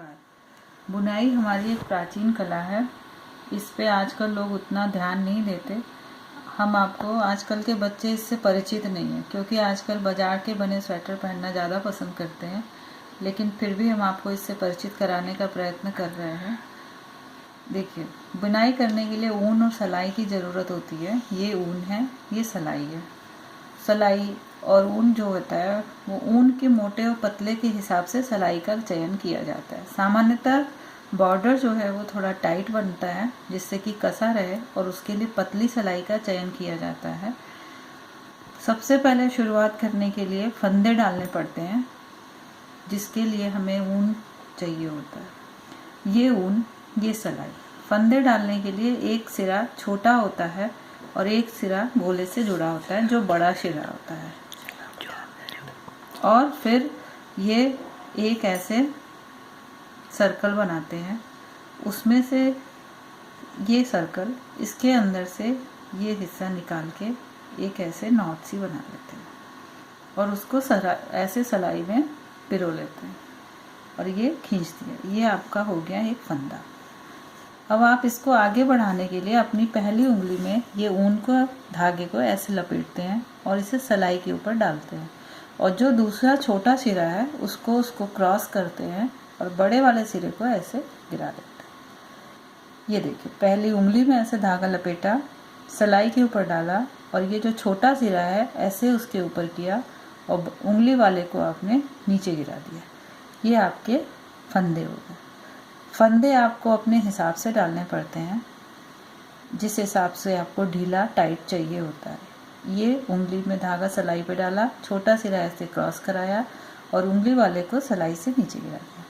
नमस्कार। बुनाई हमारी एक प्राचीन कला है। इस पे आजकल लोग उतना ध्यान नहीं देते। हम आपको आजकल के बच्चे इससे परिचित नहीं हैं, क्योंकि आजकल बाजार के बने स्वेटर पहनना ज़्यादा पसंद करते हैं। लेकिन फिर भी हम आपको इससे परिचित कराने का प्रयत्न कर रहे हैं। देखिए, बुनाई करने के लिए ऊन और सिलाई की ज़रूरत होती है। ये ऊन है, ये सिलाई है। सिलाई और ऊन जो होता है वो ऊन के मोटे और पतले के हिसाब से सिलाई का चयन किया जाता है। सामान्यतः बॉर्डर जो है वो थोड़ा टाइट बनता है, जिससे कि कसा रहे, और उसके लिए पतली सिलाई का चयन किया जाता है। सबसे पहले शुरुआत करने के लिए फंदे डालने पड़ते हैं, जिसके लिए हमें ऊन चाहिए होता है। ये ऊन, ये सिलाई। फंदे डालने के लिए एक सिरा छोटा होता है और एक सिरा गोले से जुड़ा होता है, जो बड़ा सिरा होता है। और फिर ये एक ऐसे सर्कल बनाते हैं, उसमें से ये सर्कल, इसके अंदर से ये हिस्सा निकाल के एक ऐसे नॉट सी बना लेते हैं और उसको ऐसे सिलाई में पिरो लेते हैं और ये खींच दिया। ये आपका हो गया एक फंदा। अब आप इसको आगे बढ़ाने के लिए अपनी पहली उंगली में ये ऊन को, धागे को ऐसे लपेटते हैं और इसे सिलाई के ऊपर डालते हैं, और जो दूसरा छोटा सिरा है उसको क्रॉस करते हैं और बड़े वाले सिरे को ऐसे गिरा देते हैं। ये देखिए, पहली उंगली में ऐसे धागा लपेटा, सिलाई के ऊपर डाला, और ये जो छोटा सिरा है ऐसे उसके ऊपर किया और उंगली वाले को आपने नीचे गिरा दिया। ये आपके फंदे हो गए। फंदे आपको अपने हिसाब से डालने पड़ते हैं, जिस हिसाब से आपको ढीला टाइट चाहिए होता है। ये उंगली में धागा सिलाई पे डाला, छोटा सिरा ऐसे क्रॉस कराया और उंगली वाले को सिलाई से नीचे गिरा दिया।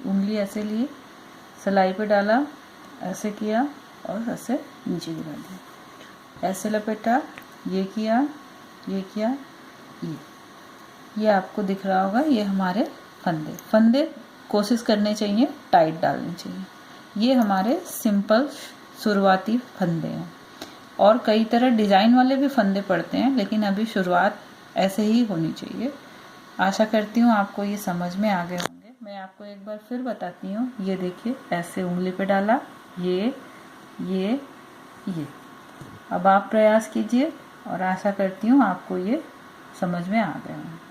उंगली ऐसे ली, सिलाई पे डाला, ऐसे किया और ऐसे नीचे गिरा दिया। ऐसे लपेटा, ये किया, ये किया, ये आपको दिख रहा होगा। ये हमारे फंदे कोशिश करने चाहिए टाइट डालनी चाहिए। ये हमारे सिंपल शुरुआती फंदे हैं, और कई तरह डिज़ाइन वाले भी फंदे पड़ते हैं, लेकिन अभी शुरुआत ऐसे ही होनी चाहिए। आशा करती हूँ आपको ये समझ में आ गए होंगे। मैं आपको एक बार फिर बताती हूँ। ये देखिए, ऐसे उंगली पे डाला, ये। अब आप प्रयास कीजिए और आशा करती हूँ आपको ये समझ में आ गए होंगे।